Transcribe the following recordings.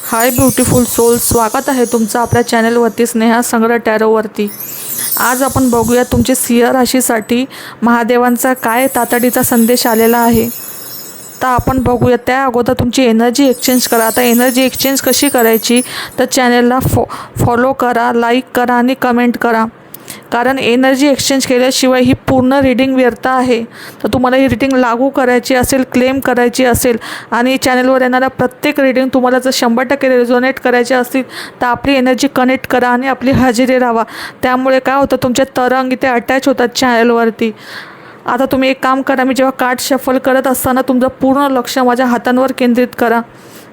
हाय beautiful soul, स्वागत आहे तुमचं आपल्या चॅनलवरती स्नेहा संग्रह टॅरोवरती। आज आपण बघूया तुमची सिंह राशीसाठी महादेवांचा काय तातडीचा संदेश आलेला आहे। तर आपण बघूया त्या अगोदर तुमची एनर्जी एक्सचेंज करा। आता एनर्जी एक्सचेंज कशी करायची तर चॅनलला फॉलो करा, लाईक करा आणि कमेंट करा, कारण एनर्जी एक्सचेंज केल्याशिवाय ही पूर्ण रीडिंग व्यर्थ आहे। तर तुम्हाला ही रीडिंग लागू करायची असेल, क्लेम करायची असेल आणि चॅनलवर येणारा प्रत्येक रीडिंग तुम्हाला जर 100% रेझोनेट करायचे असतील तर आपली एनर्जी कनेक्ट करा आणि आपली हजेरी राहा। त्यामुळे काय होतं, तुमचे तरंग इथे अटॅच होतात चॅनलवरती। आता तुम्ही एक काम करा, मी जेव्हा कार्ड शफल करत असताना तुमचं पूर्ण लक्ष माझ्या हातांवर केंद्रित करा,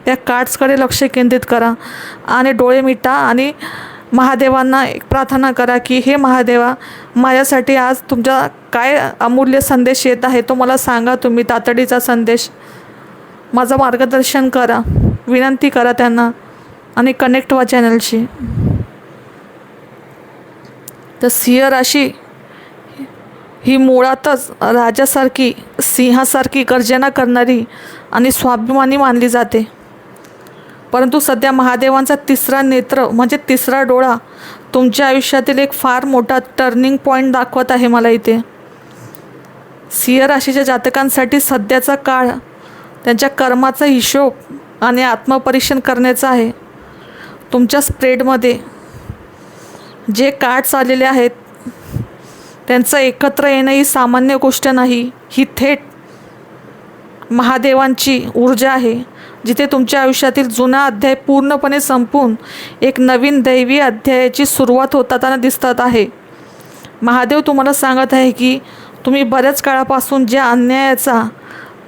त्या कार्ड्सकडे लक्ष केंद्रित करा आणि डोळे मिटा आणि महादेवांना एक प्रार्थना करा की हे महादेवा, माझ्यासाठी आज तुमचा काय अमूल्य संदेश येत आहे तो मला सांगा। तुम्ही तातडीचा संदेश, माझं मार्गदर्शन करा, विनंती करा त्यांना आणि कनेक्ट व्हा चॅनलशी। तर सिंह राशी ही मुळातच राजासारखी, सिंहासारखी गर्जना करणारी आणि स्वाभिमानी मानली जाते, परंतु सध्या महादेवांचा तिसरा नेत्र म्हणजे तिसरा डोळा तुमच्या आयुष्यातील एक फार मोठा टर्निंग पॉईंट दाखवत आहे मला इथे। सिंह राशीच्या जातकांसाठी सध्याचा काळ त्यांच्या कर्माचा हिशोब आणि आत्मपरीक्षण करण्याचा आहे। तुमच्या स्प्रेडमध्ये जे कार्ड्स आलेले आहेत त्यांचं एकत्र येणं ही सामान्य गोष्ट नाही, ही थेट महादेवांची ऊर्जा आहे, जिथे तुमच्या आयुष्यातील जुना अध्याय पूर्णपणे संपून एक नवीन दैवी अध्यायाची सुरुवात होताना दिसत आहे। महादेव तुम्हाला सांगत आहे की तुम्ही बऱ्याच काळापासून ज्या अन्यायाचा,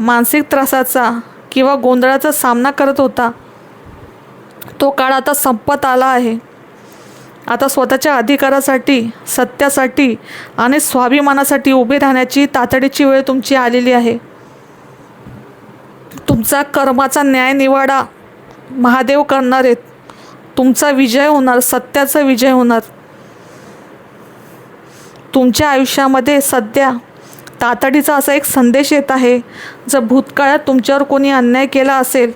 मानसिक त्रासाचा किंवा गोंधळाचा सामना करत होता तो काळ आता संपत आला आहे। आता स्वतःच्या अधिकारासाठी, सत्यासाठी आणि स्वाभिमानासाठी उभे राहण्याची तातडीची वेळ तुमची आलेली आहे। तुमचा कर्माचा न्याय निवाडा महादेव करणार आहेत, तुमचा विजय होणार, सत्याचा विजय होणार। तुमच्या आयुष्यामध्ये सध्या तातडीचा असा एक संदेश येत आहे, जर भूतकाळात तुमच्यावर कोणी अन्याय केला असेल,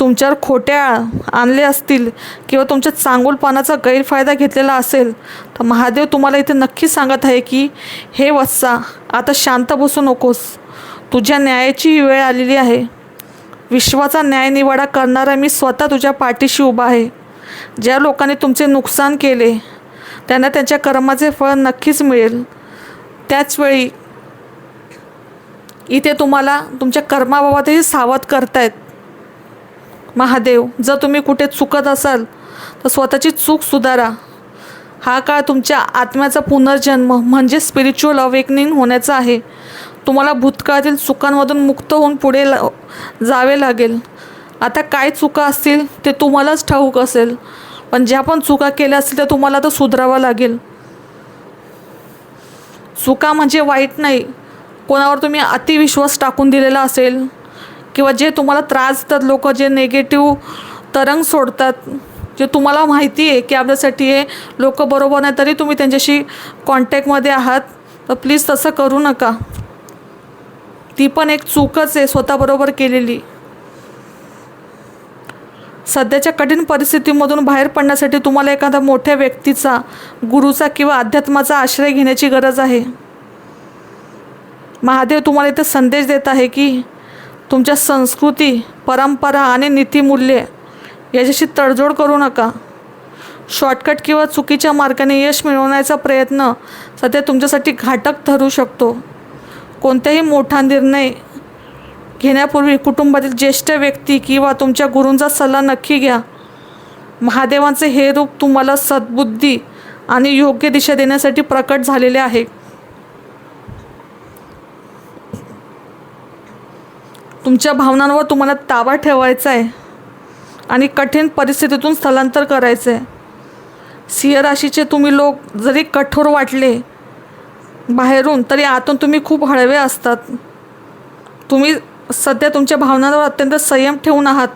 तुमच्यावर खोट्या आणले असतील किंवा तुमच्या चांगुलपणाचा गैरफायदा घेतलेला असेल, तर महादेव तुम्हाला इथे नक्की सांगत आहे की हे वत्सा, आता शांत बसू नकोस, तुझ्या न्यायाची वेळ आलेली आहे। विश्वाचा न्याय निवाडा करणारा मी स्वतः तुझ्या पाठीशी उभा आहे। ज्या लोकांनी तुमचे नुकसान केले त्यांना त्यांच्या कर्माचे फळ नक्कीच मिळेल। त्याचवेळी इथे तुम्हाला तुमच्या कर्माबाबतही सावध करतायत महादेव। जर तुम्ही कुठे चुकत असाल तर स्वतःची चूक सुधारा। हा काळ तुमच्या आत्म्याचा पुनर्जन्म म्हणजे स्पिरिच्युअल अवेकनिंग होण्याचा आहे। तुम्हाला भूतकाळातील चुकांमधून मुक्त होऊन पुढे जावे लागेल। आता काय चुका असतील ते तुम्हालाच ठाऊक असेल, पण ज्या पण चुका केल्या असतील त्या तुम्हाला तर सुधारावं लागेल। चुका म्हणजे वाईट नाही, कोणावर तुम्ही अतिविश्वास टाकून दिलेला असेल किंवा जे तुम्हाला त्रास देतात लोक, जे नेगेटिव्ह तरंग सोडतात, जे तुम्हाला माहिती आहे की आपल्यासाठी हे लोक बरोबर नाही तरी तुम्ही त्यांच्याशी कॉन्टॅक्टमध्ये आहात, तर प्लीज तसं करू नका। ती पण एक चूकच आहे स्वतःबरोबर केलेली। सध्याच्या कठीण परिस्थितीमधून बाहेर पडण्यासाठी तुम्हाला एखाद्या मोठ्या व्यक्तीचा, गुरुचा किंवा अध्यात्माचा आश्रय घेण्याची गरज आहे। महादेव तुम्हाला इथे संदेश देत आहे की तुमच्या संस्कृती, परंपरा आणि नीतिमूल्ये याच्याशी तडजोड करू नका। शॉर्टकट किंवा चुकीच्या मार्गाने यश मिळवण्याचा प्रयत्न सध्या तुमच्यासाठी घातक ठरू शकतो। कोणताही मोठा निर्णय घेण्यापूर्वी कुटुंबातील ज्येष्ठ व्यक्ती किंवा तुमच्या गुरूंचा सल्ला नक्की घ्या। महादेवांचे हे रूप तुम्हाला सद्बुद्धी आणि योग्य दिशा देण्यासाठी प्रकट झालेले आहे। तुमच्या भावनांवर तुम्हाला ताबा ठेवायचा आहे आणि कठीण परिस्थितीतून स्थलांतर करायचं आहे। सिंह राशीचे तुम्ही लोक जरी कठोर वाटले बाहेरून, तरी आतून तुम्ही खूप हळवे असतात। तुम्ही सध्या तुमच्या भावनांवर अत्यंत संयम ठेवून आहात।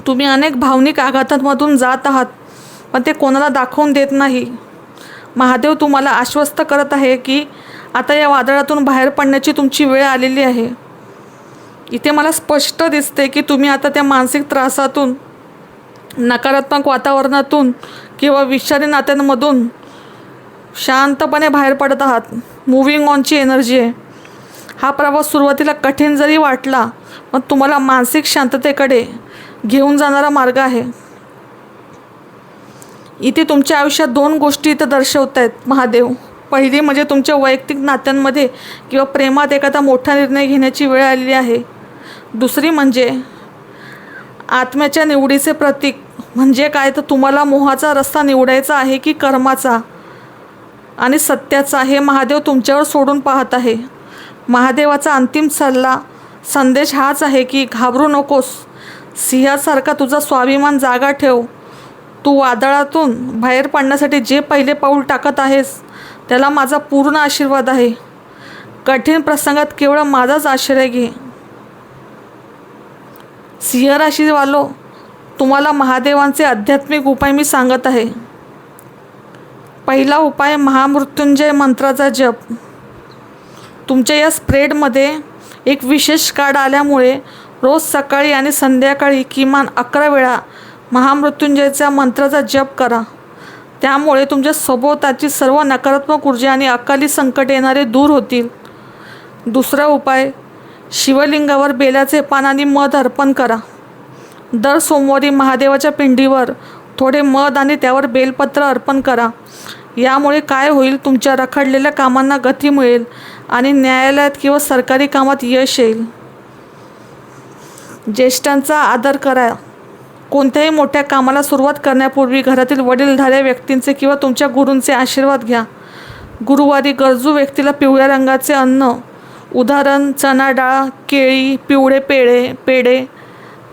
तुम्ही अनेक भावनिक आघातांमधून जात आहात, पण ते कोणाला दाखवून देत नाही। महादेव तुम्हाला आश्वस्त करत आहे की आता या वादळातून बाहेर पडण्याची तुमची वेळ आलेली आहे। इथे मला स्पष्ट दिसते की तुम्ही आता त्या मानसिक त्रासातून नकारात्मक वातावरणातून किंवा विषारी नात्यांमधून शांतपणे बाहेर पडत आहात. मूव्हिंग ऑनची एनर्जी आहे. हा प्रवास सुरुवातीला कठीण जरी वाटला पण तुम्हाला मानसिक शांततेकडे घेऊन जाणारा मार्ग आहे. इथे तुमच्या आयुष्यात 2 गोष्टी इथं दर्शवत आहेत महादेव. पहिली म्हणजे तुमच्या वैयक्तिक नात्यांमध्ये किंवा प्रेमात एखादा मोठा निर्णय घेण्याची वेळ आलेली आहे. दुसरी म्हणजे आत्म्याच्या निवडीचे प्रतीक. म्हणजे काय तर तुम्हाला मोहाचा रस्ता निवडायचा आहे की कर्माचा आणि सत्याचा हे महादेव तुमच्यावर सोडून पाहत आहे. महादेवाचा अंतिम संदेश हाच आहे की घाबरू नकोस. सिंहासारखा तुझा स्वाभिमान जागा ठेव. तू वादळातून बाहेर पडण्यासाठी जे पहिले पाऊल टाकत आहेस त्याला माझा पूर्ण आशीर्वाद आहे. कठीण प्रसंगात केवळ माझाच आश्रय घे. सिंह राशीवालो, तुम्हाला महादेवांचे आध्यात्मिक उपाय मी सांगत आहे. पहिला उपाय महामृत्युंजय मंत्राचा जप. तुमच्या या स्प्रेडमध्ये एक विशेष कार्ड आल्यामुळे रोज सकाळी आणि संध्याकाळी किमान 11 वेळा महामृत्युंजयच्या मंत्राचा जप करा. त्यामुळे तुमच्या सभोवताची सर्व नकारात्मक ऊर्जा आणि अकाली संकट येणारे दूर होतील. दुसरा उपाय, शिवलिंगावर बेलाचे पान आणि मध अर्पण करा. दर सोमवारी महादेवाच्या पिंडीवर थोडे मध आणि त्यावर बेलपत्र अर्पण करा. यामुळे काय होईल, तुमच्या रखडलेल्या कामांना गती मिळेल आणि न्यायालयात किंवा सरकारी कामात यश येईल. ज्येष्ठांचा आदर करा. कोणत्याही मोठ्या कामाला सुरुवात करण्यापूर्वी घरातील वडीलधाऱ्या व्यक्तींचे किंवा तुमच्या गुरूंचे आशीर्वाद घ्या. गुरुवारी गरजू व्यक्तीला पिवळ्या रंगाचे अन्न, उदाहरण चणा डाळ, केळी, पिवळे पेढे,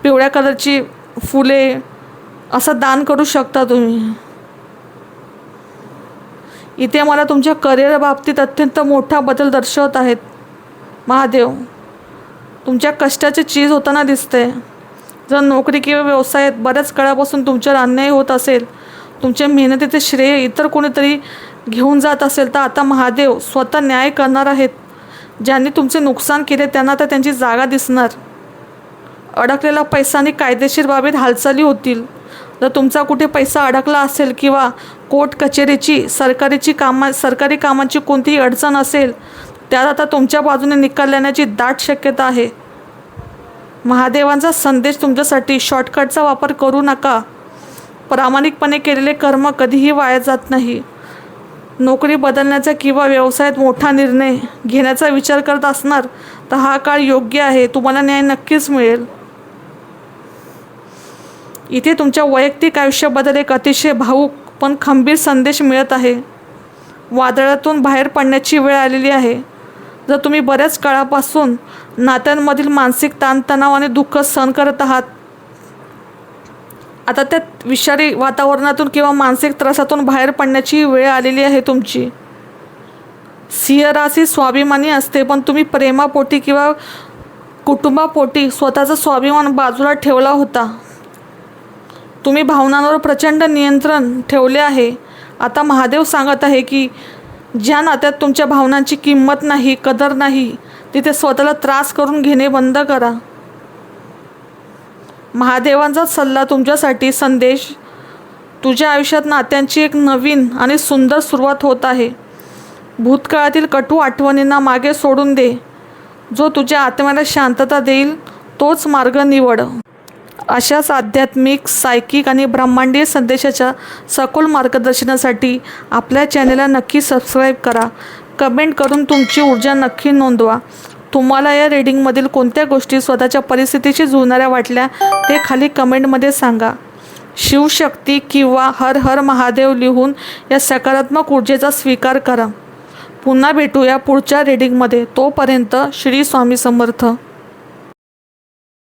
पिवळ्या कलरची फुले असं दान करू शकता तुम्ही. इथे मला तुमच्या करिअर बाबतीत अत्यंत मोठा बदल दर्शवत आहेत महादेव. तुमच्या कष्टाची चीज होताना दिसते. जर नोकरी किंवा व्यवसायात बऱ्याच काळापासून तुमच्यावर अन्याय होत असेल, तुमच्या मेहनतीचे श्रेय इतर कोणीतरी घेऊन जात असेल, तर आता महादेव स्वतः न्याय करणार आहेत. ज्यांनी तुमचे नुकसान केले त्यांना आता त्यांची जागा दिसणार. अडकलेला पैसा आणि कायदेशीर बाबीत हालचाली होतील. जर तुमचा कुठे पैसा अडकला असेल किंवा कोर्ट कचेरीची सरकारी कामांची कोणतीही अडचण असेल, त्यात आता तुमच्या बाजूने निकाल येण्याची दाट शक्यता आहे. महादेवांचा संदेश तुमच्यासाठी, शॉर्टकटचा वापर करू नका. प्रामाणिकपणे केलेले कर्म कधीही वाया जात नाही. नोकरी बदलण्याचा किंवा व्यवसायात मोठा निर्णय घेण्याचा विचार करत असणार तर हा काळ योग्य आहे. तुम्हाला न्याय नक्कीच मिळेल. इथे तुमच्या वैयक्तिक आयुष्याबद्दल एक अतिशय भावूक पण खंबीर संदेश मिळत आहे. वादळातून बाहेर पडण्याची वेळ आलेली आहे. जर तुम्ही बऱ्याच काळापासून नात्यांमधील मानसिक ताणतणाव आणि दुःख सहन करत आहात, आता त्या विषारी वातावरणातून किंवा मानसिक त्रासातून बाहेर पडण्याची वेळ आलेली आहे तुमची. सिंह राशी स्वाभिमानी असते, पण तुम्ही प्रेमापोटी किंवा कुटुंबापोटी स्वतःचा स्वाभिमान बाजूला ठेवला होता. तुम्ही भावनांवर प्रचंड नियंत्रण ठेवले आहे. आता महादेव सांगत आहे की ज्या नात्यात तुमच्या भावनांची किंमत नाही, कदर नाही, तिथे स्वतःला त्रास करून घेणे बंद करा. महादेवांचा सल्ला तुमच्यासाठी संदेश, तुझ्या आयुष्यात नात्यांची एक नवीन आणि सुंदर सुरुवात होत आहे. भूतकाळातील कटू आठवणींना मागे सोडून दे. जो तुझ्या आत्म्याला शांतता देईल तोच मार्ग निवड. अशाच आध्यात्मिक, सायकिक आणि ब्रह्मांडीय संदेशाच्या सखोल मार्गदर्शनासाठी आपल्या चॅनेलला नक्की सबस्क्राईब करा. कमेंट करून तुमची ऊर्जा नक्की नोंदवा. तुम्हाला या रीडिंगमधील कोणत्या गोष्टी स्वतःच्या परिस्थितीशी जुळणाऱ्या वाटल्या ते खाली कमेंटमध्ये सांगा. शिवशक्ती किंवा हर हर महादेव लिहून या सकारात्मक ऊर्जेचा स्वीकार करा. पुन्हा भेटूया पुढच्या रीडिंगमध्ये. तोपर्यंत श्री स्वामी समर्थ.